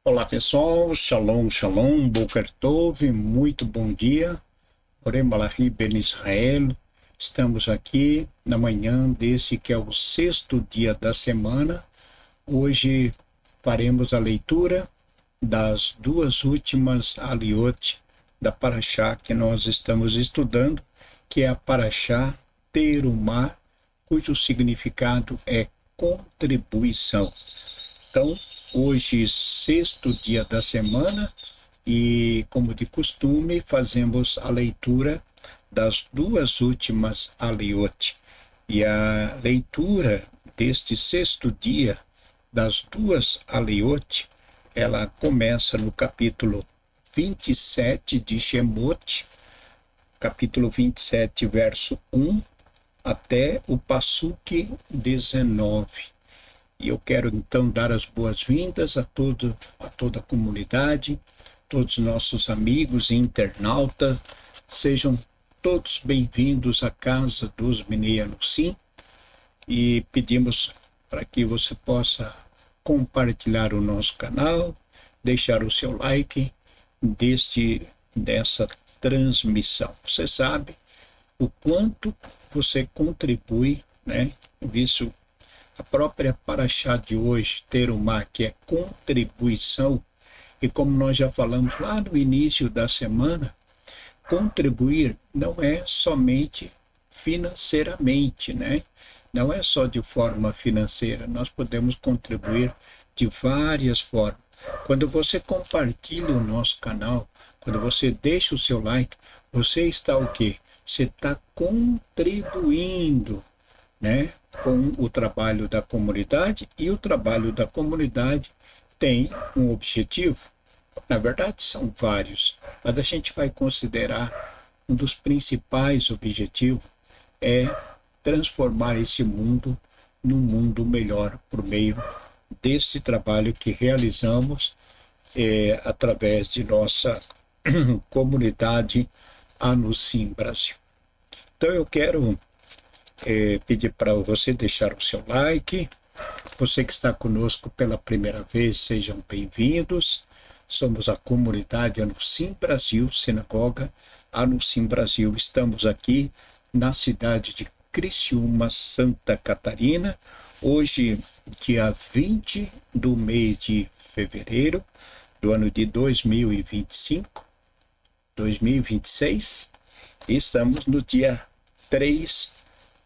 Olá pessoal, Shalom, Shalom, Boker Tov, muito bom dia. Orem Malachi Ben Israel. Estamos aqui na manhã desse que é o sexto dia da semana. Hoje faremos a leitura das duas últimas aliot da Parashá que nós estamos estudando, que é a Parashá Terumá, cujo significado é contribuição. Então, hoje, sexto dia da semana, e como de costume, fazemos a leitura das duas últimas aliot. E a leitura deste sexto dia das duas aliot, ela começa no capítulo 27 de Shemot, capítulo 27, verso 1, até o Passuque 19. E eu quero então dar as boas-vindas a toda a comunidade, todos os nossos amigos e internautas. Sejam todos bem-vindos à casa dos Minei Anusim e pedimos para que você possa compartilhar o nosso canal, deixar o seu like dessa transmissão. Você sabe o quanto você contribui, né? Visto a própria Parashá de hoje, Terumá, que é contribuição, e como nós já falamos lá no início da semana, contribuir não é somente financeiramente, né? Não é só de forma financeira, nós podemos contribuir de várias formas. Quando você compartilha o nosso canal, quando você deixa o seu like, você está o quê? Você está contribuindo, né, com o trabalho da comunidade, e o trabalho da comunidade tem um objetivo. Na verdade, são vários, mas a gente vai considerar um dos principais objetivos é transformar esse mundo num mundo melhor por meio desse trabalho que realizamos através de nossa comunidade Anusim Brasil. Então eu quero pedir para você deixar o seu like. Você que está conosco pela primeira vez, sejam bem-vindos. Somos a comunidade Anusim Brasil, Sinagoga Anusim Brasil. Estamos aqui na cidade de Criciúma, Santa Catarina. Hoje, dia 20 do mês de fevereiro do ano de 2025, 2026. Estamos no dia 3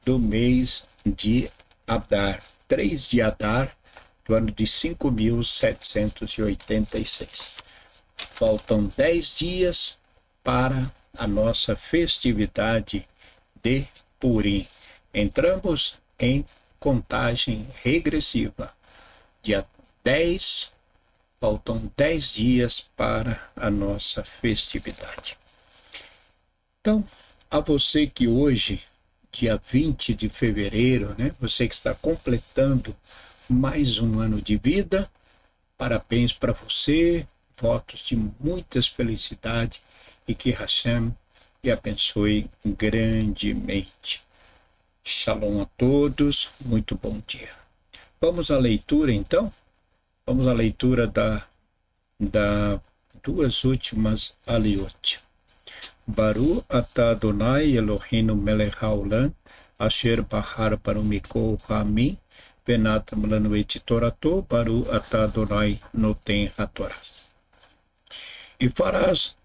do mês de Adar, 3 de Adar, do ano de 5.786. Faltam 10 dias para a nossa festividade de Purim. Entramos em contagem regressiva. Dia 10, faltam 10 dias para a nossa festividade. Então, a você que hoje, dia 20 de fevereiro, né? Você que está completando mais um ano de vida, parabéns para você, votos de muitas felicidades e que Hashem lhe abençoe grandemente. Shalom a todos, muito bom dia. Vamos à leitura então? Vamos à leitura da duas últimas aliot. Baru atah Adonai Eloheinu melech haolam, asher bahar barumiko ha'ami, venatam lanu et torato, Baru atah Adonai noten hatorá. E farás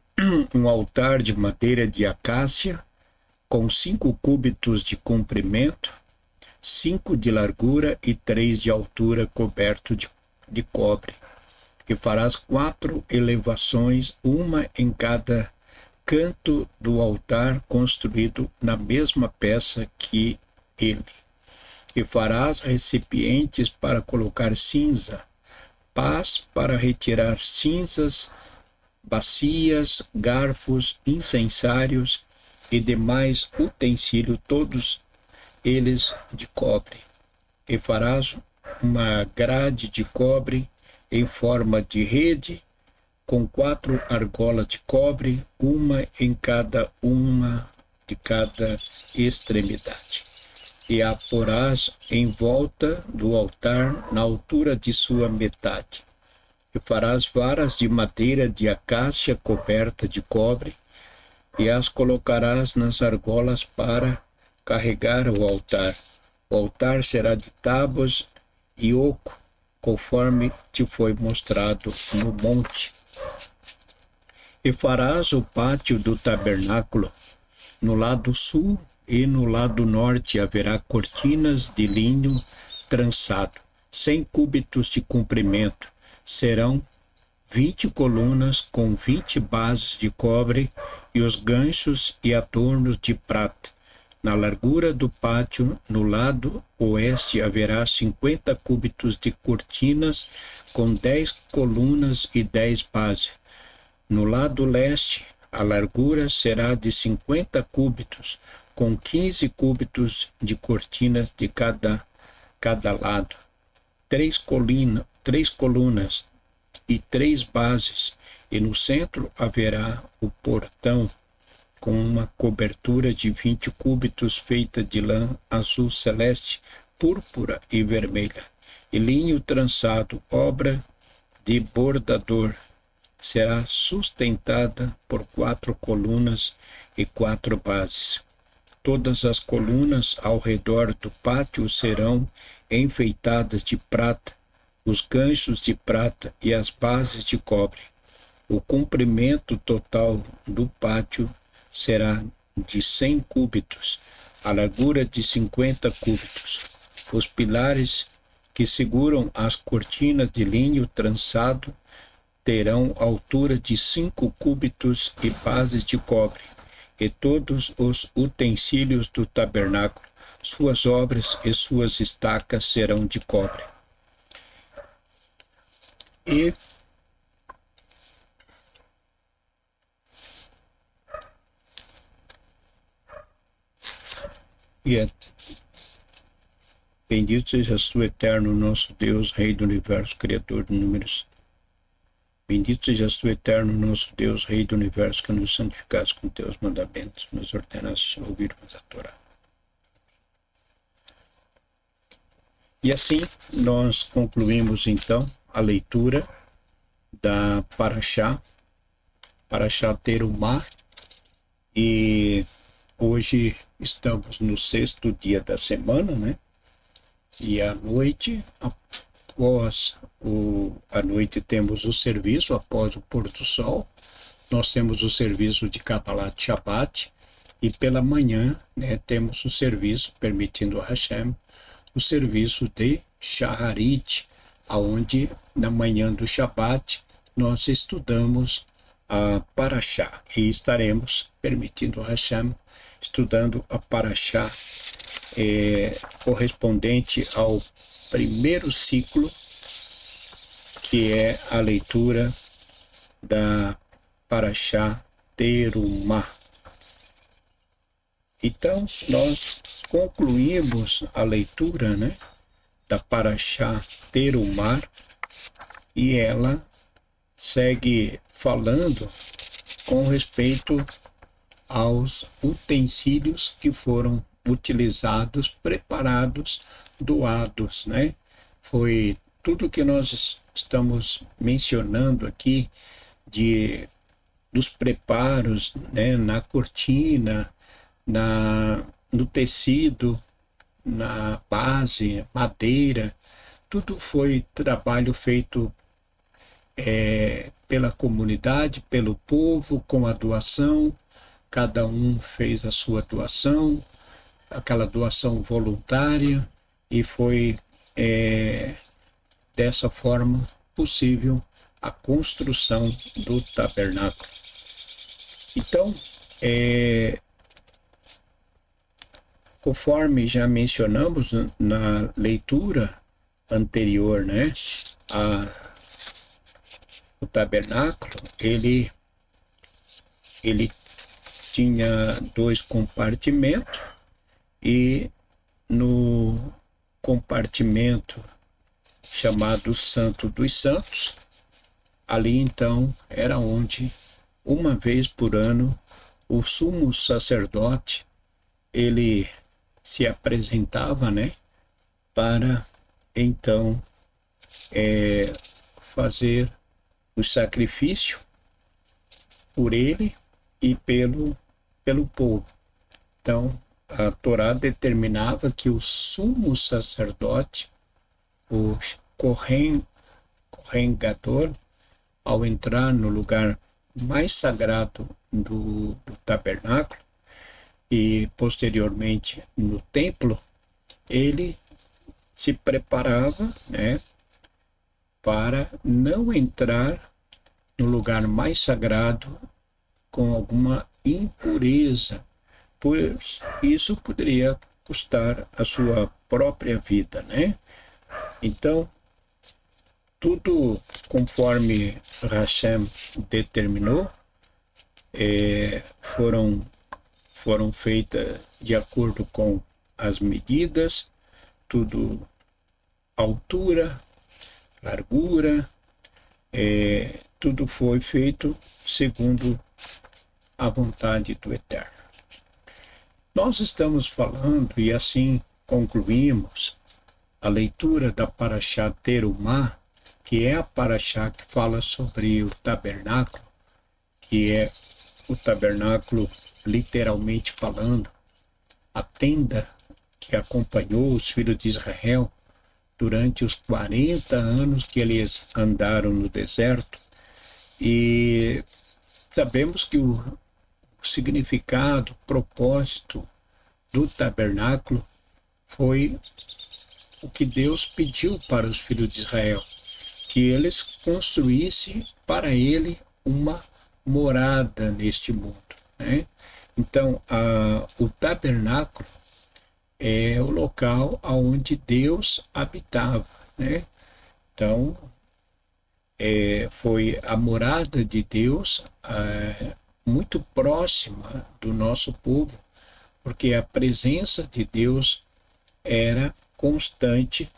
um altar de madeira de acácia, com 5 cúbitos de comprimento, 5 de largura e 3 de altura, coberto de cobre. E farás 4 elevações, uma em cada canto do altar, construído na mesma peça que ele. E farás recipientes para colocar cinza, pás para retirar cinzas, bacias, garfos, incensários e demais utensílios, todos eles de cobre. E farás uma grade de cobre em forma de rede, com 4 argolas de cobre, uma de cada extremidade. E a porás em volta do altar, na altura de sua metade. E farás varas de madeira de acácia coberta de cobre, e as colocarás nas argolas para carregar o altar. O altar será de tábuas e oco, conforme te foi mostrado no monte. E farás o pátio do tabernáculo. No lado sul e no lado norte haverá cortinas de linho trançado, 100 cúbitos de comprimento. Serão 20 colunas com 20 bases de cobre e os ganchos e adornos de prata. Na largura do pátio, no lado oeste, haverá 50 cúbitos de cortinas com 10 colunas e 10 bases. No lado leste, a largura será de 50 cúbitos, com 15 cúbitos de cortinas de cada lado. Três colunas e 3 bases, e no centro haverá o portão, com uma cobertura de 20 cúbitos feita de lã azul celeste, púrpura e vermelha, e linho trançado, obra de bordador. Será sustentada por 4 colunas e 4 bases. Todas as colunas ao redor do pátio serão enfeitadas de prata, os ganchos de prata e as bases de cobre. O comprimento total do pátio será de 100 cúbitos, a largura de 50 cúbitos. Os pilares que seguram as cortinas de linho trançado terão altura de 5 cúbitos e bases de cobre, e todos os utensílios do tabernáculo, suas obras e suas estacas serão de cobre. Bendito sejas tu, eterno, nosso Deus, Rei do Universo, Criador de números. Bendito sejas tu, eterno, nosso Deus, Rei do Universo, que nos santificaste com teus mandamentos, nos ordenaste ouvirmos a Torá. E assim nós concluímos então a leitura da Parashá Terumá, e hoje estamos no 6º dia da semana, né? E à noite, à noite temos o serviço, após o pôr do sol, nós temos o serviço de Kabbalat Shabbat, e pela manhã, né, temos o serviço, permitindo a Hashem, o serviço de Shaharit, aonde na manhã do Shabbat nós estudamos a Parashá, e estaremos, permitindo a Hashem, estudando a Parashá correspondente ao primeiro ciclo, que é a leitura da Parashá Terumá. Então, nós concluímos a leitura, né, da Parashá Terumá, e ela segue falando com respeito aos utensílios que foram utilizados, preparados, doados, né? Foi tudo que nós estamos mencionando aqui dos preparos, né, na cortina, no tecido, na base, madeira, tudo foi trabalho feito pela comunidade, pelo povo, com a doação. Cada um fez a sua doação, aquela doação voluntária, e foi dessa forma possível a construção do tabernáculo. Então, conforme já mencionamos na leitura anterior, né, o tabernáculo, ele tinha 2 compartimentos, e no compartimento chamado Santo dos Santos, ali então era onde, uma vez por ano, o sumo sacerdote, ele se apresentava, né, para então fazer o sacrifício por ele e pelo povo. Então, a Torá determinava que o sumo sacerdote, o Kohen Gadol, ao entrar no lugar mais sagrado do tabernáculo e posteriormente no templo, ele se preparava, né, para não entrar no lugar mais sagrado com alguma impureza, pois isso poderia custar a sua própria vida, né? Então, tudo conforme Hashem determinou, foram feitas de acordo com as medidas, tudo altura, largura, tudo foi feito segundo a vontade do Eterno. Nós estamos falando, e assim concluímos, a leitura da Parashá Terumá, que é a Parashá que fala sobre o tabernáculo, que é o tabernáculo, literalmente falando, a tenda que acompanhou os filhos de Israel durante os 40 anos que eles andaram no deserto. E sabemos que o significado, o propósito do tabernáculo foi o que Deus pediu para os filhos de Israel, que eles construíssem para ele uma morada neste mundo, né? Então, o tabernáculo é o local onde Deus habitava, né? Então, foi a morada de Deus muito próxima do nosso povo, porque a presença de Deus era constante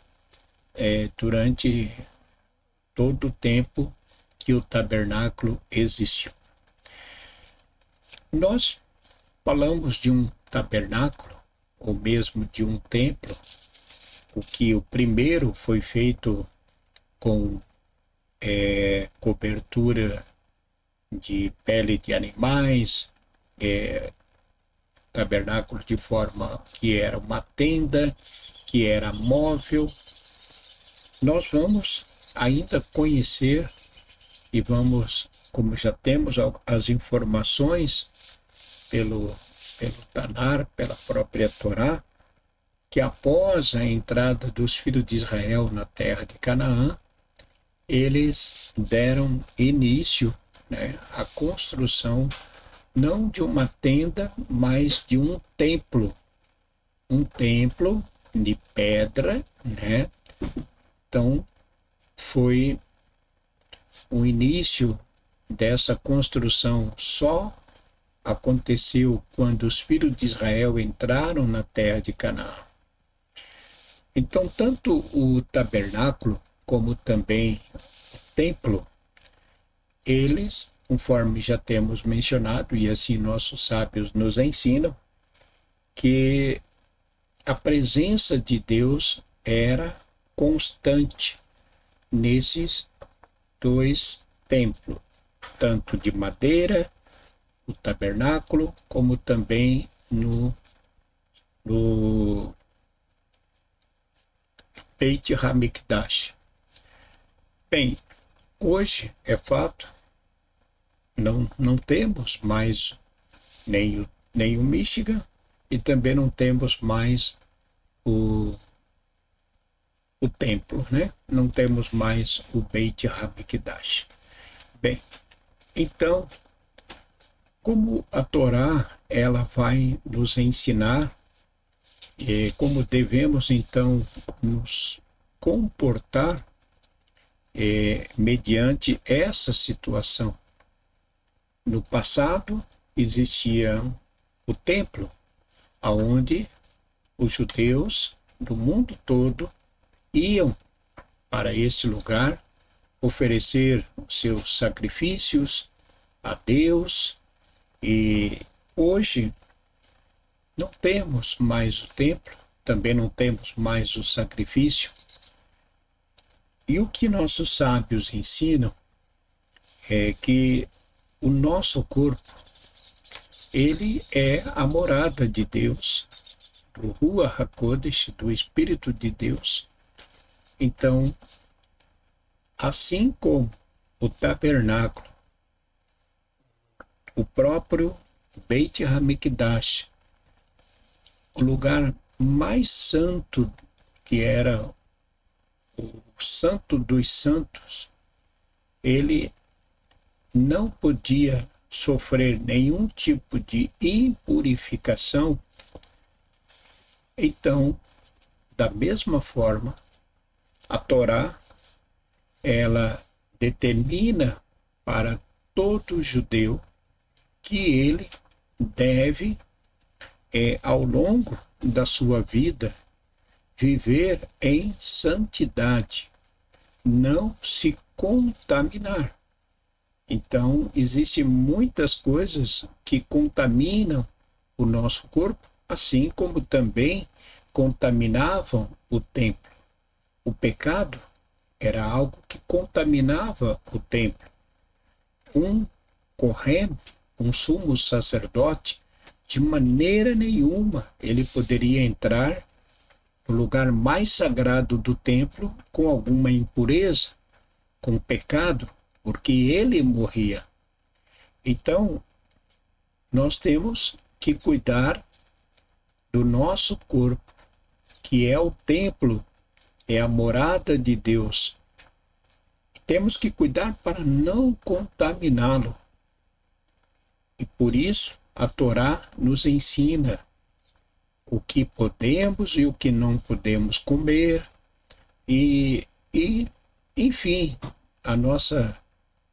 durante todo o tempo que o tabernáculo existiu. Nós falamos de um tabernáculo, ou mesmo de um templo, o que o primeiro foi feito com cobertura de pele de animais, tabernáculo de forma que era uma tenda, que era móvel. Nós vamos ainda conhecer e vamos, como já temos as informações pelo Tanar, pela própria Torá, que após a entrada dos filhos de Israel na terra de Canaã, eles deram início, né, à construção não de uma tenda, mas de um templo de pedra, né? Então, foi o início dessa construção só aconteceu quando os filhos de Israel entraram na terra de Canaã. Então, tanto o tabernáculo como também o templo, eles, conforme já temos mencionado, e assim nossos sábios nos ensinam, que a presença de Deus era constante nesses dois templos, tanto de madeira, o tabernáculo, como também no Beit HaMikdash. Bem, hoje é fato, não temos mais nem o Michigan e também não temos mais o templo, né? Não temos mais o Beit HaMikdash. Bem, então, como a Torá ela vai nos ensinar como devemos então nos comportar mediante essa situação. No passado existia o templo, aonde os judeus do mundo todo iam para esse lugar oferecer seus sacrifícios a Deus. E hoje não temos mais o templo, também não temos mais o sacrifício. E o que nossos sábios ensinam é que o nosso corpo, ele é a morada de Deus, do Ruach HaKodesh, do Espírito de Deus. Então, assim como o tabernáculo, o próprio Beit HaMikdash, o lugar mais santo, que era o Santo dos Santos, ele não podia sofrer nenhum tipo de impurificação. Então, da mesma forma, a Torá, ela determina para todo judeu que ele deve, ao longo da sua vida, viver em santidade, não se contaminar. Então, existem muitas coisas que contaminam o nosso corpo, assim como também contaminavam o templo. O pecado era algo que contaminava o templo. Um Kohen, um sumo sacerdote, de maneira nenhuma ele poderia entrar no lugar mais sagrado do templo com alguma impureza, com pecado, porque ele morria. Então, nós temos que cuidar do nosso corpo, que é o templo, é a morada de Deus. Temos que cuidar para não contaminá-lo. E por isso a Torá nos ensina o que podemos e o que não podemos comer, e enfim,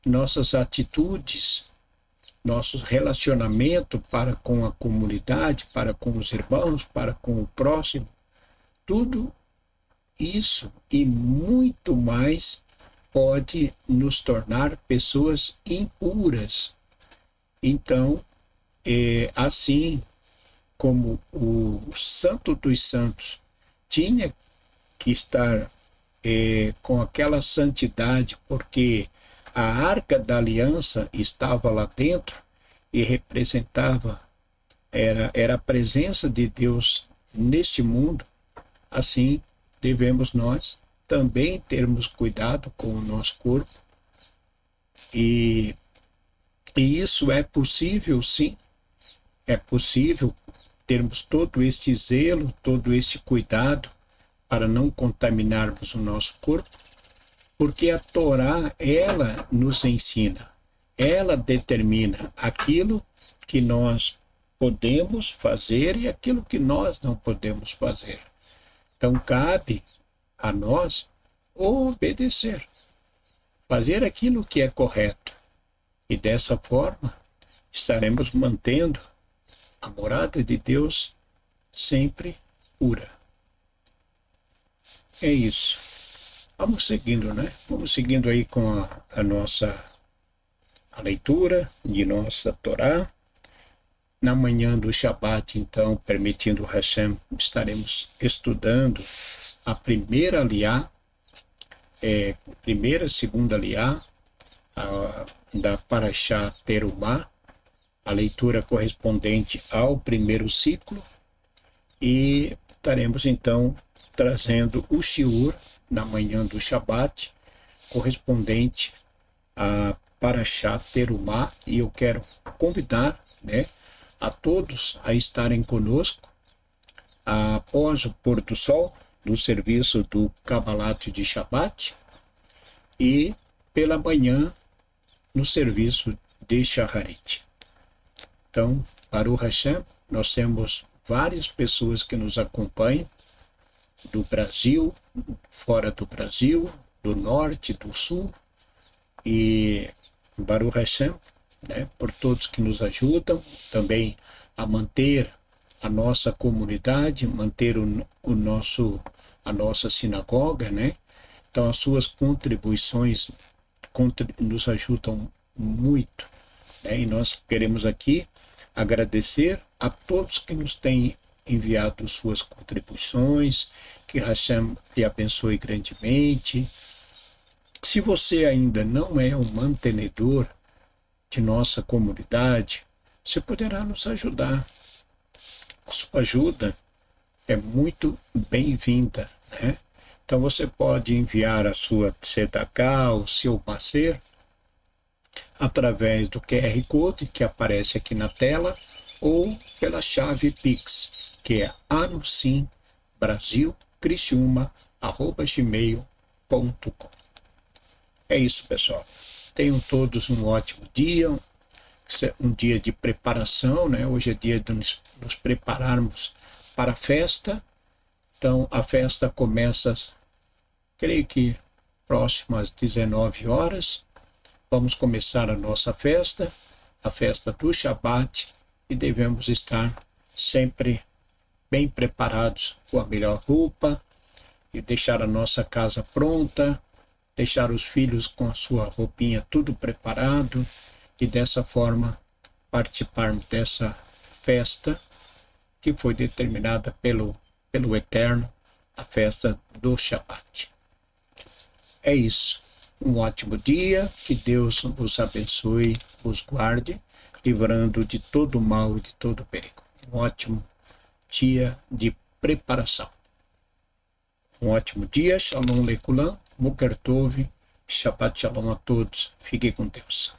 nossas atitudes, nosso relacionamento para com a comunidade, para com os irmãos, para com o próximo, tudo isso e muito mais pode nos tornar pessoas impuras. Então, assim como o Santo dos Santos tinha que estar com aquela santidade, porque a Arca da Aliança estava lá dentro e representava, era a presença de Deus neste mundo. Assim, devemos nós também termos cuidado com o nosso corpo. E isso é possível, sim. É possível termos todo esse zelo, todo esse cuidado para não contaminarmos o nosso corpo, porque a Torá, ela nos ensina, ela determina aquilo que nós podemos fazer e aquilo que nós não podemos fazer. Então, cabe a nós obedecer, fazer aquilo que é correto. E dessa forma, estaremos mantendo a morada de Deus sempre pura. É isso. Vamos seguindo, né? Vamos seguindo aí com a leitura de nossa Torá. Na manhã do Shabat, então, permitindo Hashem, estaremos estudando a primeira aliá, segunda aliá, da Parashá Terumá, a leitura correspondente ao primeiro ciclo, e estaremos então trazendo o shiur na manhã do Shabat, correspondente a Parashá Terumá, e eu quero convidar, né, a todos a estarem conosco após o pôr do sol, no serviço do Kabbalat de Shabat, e pela manhã no serviço de Shacharit. Então, Baruch Hashem, nós temos várias pessoas que nos acompanham, do Brasil, fora do Brasil, do norte, do sul, e Baruch Hashem, né, por todos que nos ajudam também a manter a nossa comunidade, manter a nossa sinagoga, né? Então, as suas contribuições nos ajudam muito, né? E nós queremos aqui agradecer a todos que nos têm enviado suas contribuições, que Hashem lhe abençoe grandemente, Se você ainda não é um mantenedor de nossa comunidade, você poderá nos ajudar. Sua ajuda é muito bem-vinda, né? Então você pode enviar a sua CDH, o seu Macer, através do QR Code que aparece aqui na tela ou pela chave Pix, que é anusimbrasilcristiuma@gmail.com. É isso, pessoal. Tenham todos um ótimo dia, um dia de preparação, né? Hoje é dia de nos prepararmos para a festa. Então, a festa começa, creio que próximo às 19 horas. Vamos começar a nossa festa, a festa do Shabat, e devemos estar sempre bem preparados com a melhor roupa e deixar a nossa casa pronta, deixar os filhos com a sua roupinha tudo preparado e dessa forma participarmos dessa festa que foi determinada pelo Eterno, a festa do Shabat. É isso. Um ótimo dia, que Deus vos abençoe, vos guarde, livrando de todo mal e de todo perigo. Um ótimo dia de preparação. Um ótimo dia, Shalom Lekulam, Boker Tov, Shabbat Shalom a todos. Fiquem com Deus.